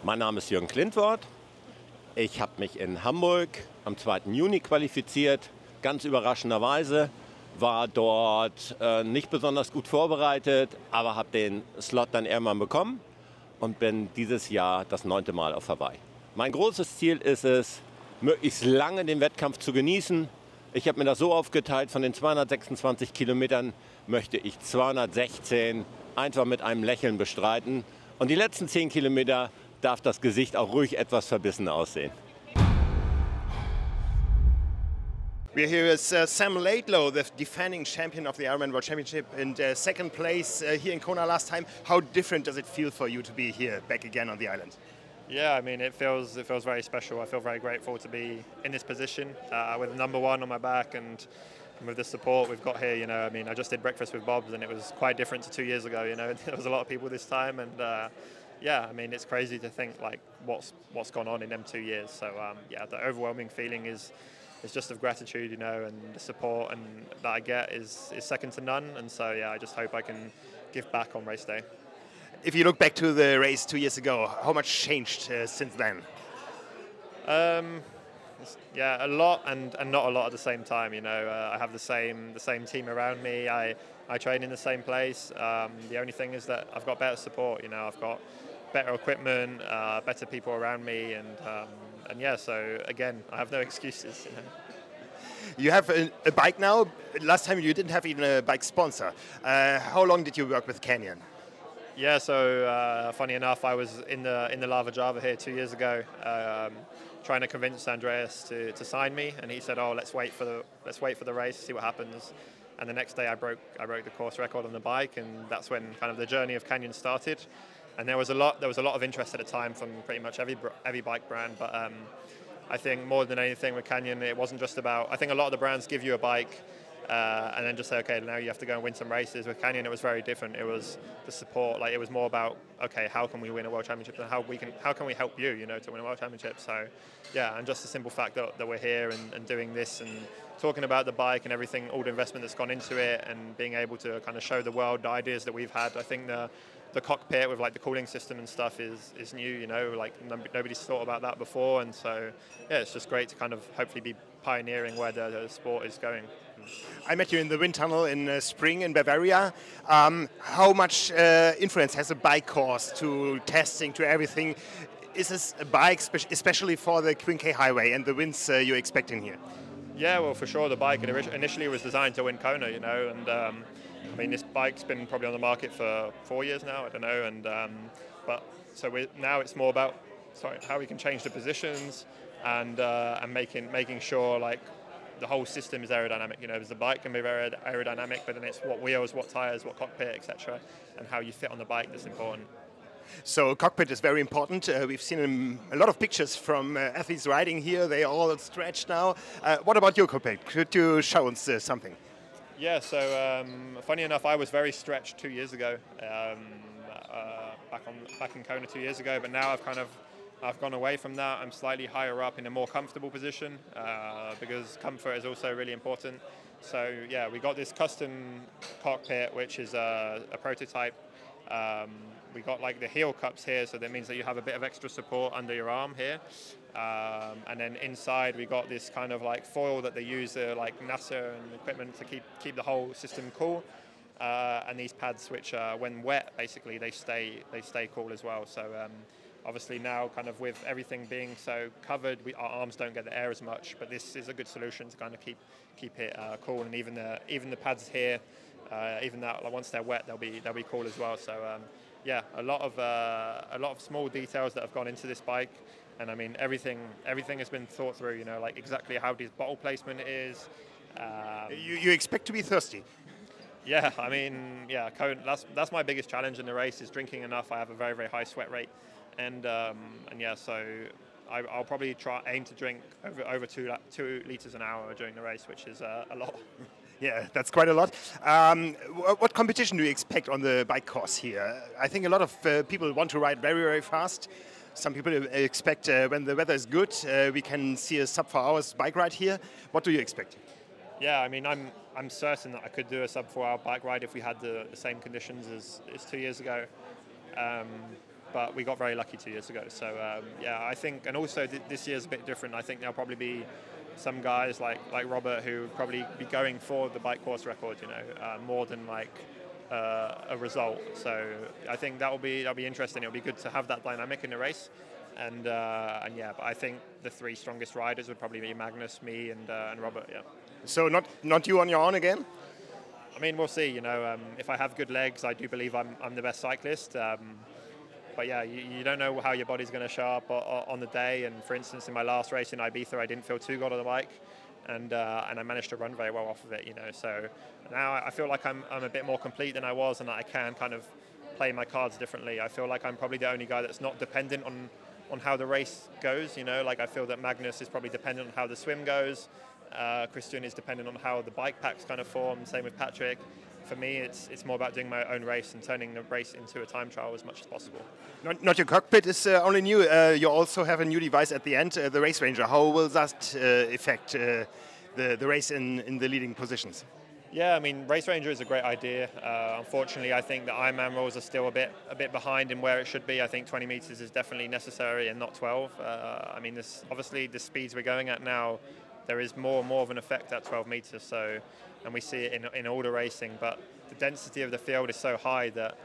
Mein Name ist Jürgen Klintwort. Ich habe mich in Hamburg am 2. Juni qualifiziert, ganz überraschenderweise. War dort nicht besonders gut vorbereitet, aber habe den Slot dann irgendwann bekommen und bin dieses Jahr das 9. Mal auf Hawaii. Mein großes Ziel ist es, möglichst lange den Wettkampf zu genießen. Ich habe mir das so aufgeteilt, von den 226 Kilometern möchte ich 216 einfach mit einem Lächeln bestreiten. Und die letzten 10 Kilometer darf das Gesicht auch ruhig etwas verbissen aussehen. We're here with Sam Laidlow, the defending champion of the Ironman World Championship, and second place here in Kona last time. How different does it feel for you to be here, back again on the island? Yeah, I mean, it feels very special. I feel very grateful to be in this position with number one on my back and with the support we've got here. You know, I mean, I just did breakfast with Bob's and it was quite different to 2 years ago. You know, there was a lot of people this time, and yeah, I mean, it's crazy to think like what's gone on in them 2 years. So yeah, the overwhelming feeling is just of gratitude, you know, and the support and that I get is second to none. And so yeah, I just hope I can give back on race day. If you look back to the race 2 years ago, how much changed since then? Yeah, a lot and not a lot at the same time. You know, I have the same team around me. I train in the same place. The only thing is that I've got better support. You know, I've got better equipment, better people around me, and yeah. So again, I have no excuses. You know. You have a bike now. Last time you didn't have even a bike sponsor. How long did you work with Canyon? Yeah, so funny enough, I was in the Lava Java here 2 years ago, trying to convince Andreas to sign me, and he said, "Oh, let's wait for the race, see what happens." And the next day, I broke the course record on the bike, and that's when kind of the journey of Canyon started. And there was a lot of interest at the time from pretty much every bike brand, but I think more than anything with Canyon, it wasn't just about. I think a lot of the brands give you a bike. And then just say, okay, now you have to go and win some races. With Canyon, it was very different. It was the support. Like, it was more about, okay, how can we win a world championship, and how can we help you, you know, to win a world championship. So, yeah, and just the simple fact that we're here and doing this and talking about the bike and everything, all the investment that's gone into it, and being able to kind of show the world the ideas that we've had. I think the cockpit with like the cooling system and stuff is new. You know, like nobody's thought about that before, and so yeah, it's just great to kind of hopefully be pioneering where the sport is going. I met you in the wind tunnel in spring in Bavaria. How much influence has a bike course to testing, to everything? Is this a bike especially for the Queen K Highway and the winds you're expecting here? Yeah, well, for sure, the bike initially was designed to win Kona, you know, and I mean, this bike's been probably on the market for 4 years now, I don't know, and but so now it's more about how we can change the positions and making sure like the whole system is aerodynamic. You know, the bike can be very aerodynamic, but then it's what wheels, what tires, what cockpit, etc., and how you fit on the bike that's important. So cockpit is very important. We've seen a lot of pictures from athletes riding here. They are all stretched now. What about your cockpit? Could you show us something? Yeah, so funny enough, I was very stretched 2 years ago, back in Kona 2 years ago, but now I've gone away from that. I'm slightly higher up in a more comfortable position because comfort is also really important. So yeah, we got this custom cockpit, which is a prototype. We got like the heel cups here, so that means that you have a bit of extra support under your arm here. And then inside we got this kind of like foil that they use like NASA and equipment to keep the whole system cool. And these pads, which when wet, basically they stay cool as well. So obviously now, kind of with everything being so covered, our arms don't get the air as much. But this is a good solution to kind of keep it cool. And even the pads here, even that like, once they're wet, they'll be cool as well. So yeah, a lot of small details that have gone into this bike. And I mean, everything has been thought through. You know, like exactly how this bottle placement is. You expect to be thirsty. Yeah, I mean, yeah, that's my biggest challenge in the race is drinking enough. I have a very, very high sweat rate, and yeah, so I'll probably aim to drink over 2 liters an hour during the race, which is a lot. Yeah, that's quite a lot. What competition do you expect on the bike course here? I think a lot of people want to ride very, very fast. Some people expect when the weather is good, we can see a sub 4 hours bike ride here. What do you expect? Yeah, I mean, I'm certain that I could do a sub 4 hour bike ride if we had the same conditions as 2 years ago. but we got very lucky 2 years ago. So yeah, I think, and also this year's a bit different. I think there'll probably be some guys like Robert who would probably be going for the bike course record, more than like a result. So I think that'll be interesting. It'll be good to have that dynamic in the race. And yeah, but I think the 3 strongest riders would probably be Magnus, me, and Robert. Yeah. So not you on your own again? I mean, we'll see. If I have good legs, I do believe I'm the best cyclist. But yeah, you don't know how your body's going to show up on the day. And for instance, in my last race in Ibiza, I didn't feel too good on the bike, and I managed to run very well off of it. So now I feel like I'm a bit more complete than I was, and that I can kind of play my cards differently. I feel like I'm probably the only guy that's not dependent on how the race goes. Like I feel that Magnus is probably dependent on how the swim goes. Christian is dependent on how the bike packs kind of form. Same with Patrick. For me, it's more about doing my own race and turning the race into a time trial as much as possible. Not your cockpit is only new. You also have a new device at the end, the Race Ranger. How will that affect the race in the leading positions? Yeah, I mean, Race Ranger is a great idea. Unfortunately, I think the Ironman rules are still a bit behind in where it should be. I think 20 meters is definitely necessary and not 12. I mean, obviously the speeds we're going at now, there is more of an effect at 12 meters. So, and we see it in all the racing. But the density of the field is so high that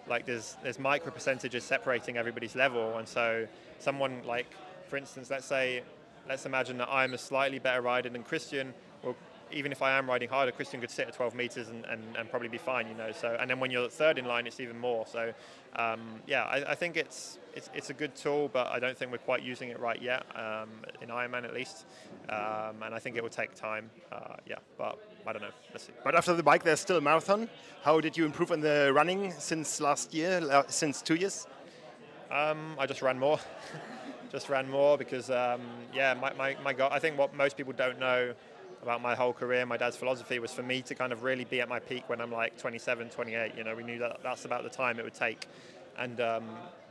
like there's micro percentages separating everybody's level. And so someone like, for instance, let's imagine that I'm a slightly better rider than Christian. Well, even if I am riding harder, Christian could sit at 12 meters and probably be fine, So, and then when you're third in line, it's even more. So, yeah, I think it's a good tool, but I don't think we're quite using it right yet, in Ironman at least. And I think it will take time. Yeah, but I don't know. Let's see. But after the bike, there's still a marathon. How did you improve in the running since last year, since 2 years? I just ran more. Just ran more because, yeah, my goal, I think what most people don't know about my whole career, my dad's philosophy was for me to kind of really be at my peak when I'm like 27, 28. We knew that that's about the time it would take. And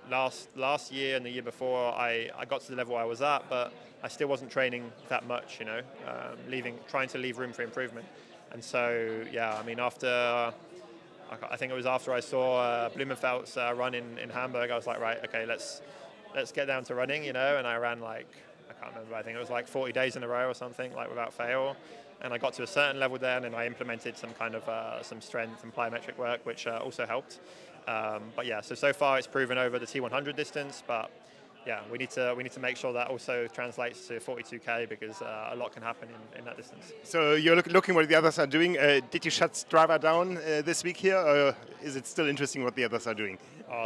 last year and the year before, I got to the level I was at, but I still wasn't training that much, trying to leave room for improvement. And so, yeah, I mean, I think it was after I saw Blumenfeld's run in Hamburg, I was like, right, okay, let's get down to running, and I ran like, I can't remember, I think it was like 40 days in a row or something, like without fail. And I got to a certain level there, and then I implemented some kind of some strength and plyometric work, which also helped. But yeah, so far it's proven over the T100 distance, but yeah, we need to make sure that also translates to 42K because a lot can happen in that distance. So you're looking what the others are doing. Did you shut Strava down this week here, or is it still interesting what the others are doing?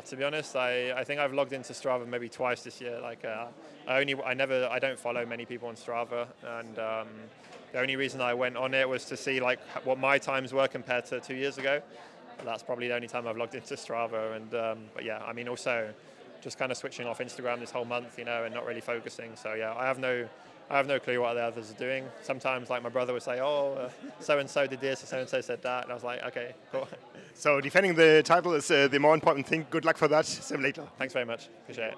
To be honest, I think I've logged into Strava maybe twice this year. Like I don't follow many people on Strava, and the only reason I went on it was to see like what my times were compared to 2 years ago. That's probably the only time I've logged into Strava. And but yeah, I mean also just kind of switching off Instagram this whole month, and not really focusing. So yeah, I have no clue what the others are doing. Sometimes like my brother would say, oh, so and so did this, or so and so said that, and I was like, okay, cool. So defending the title is the more important thing. Good luck for that, Sam Laidlow. Thanks very much. Appreciate it.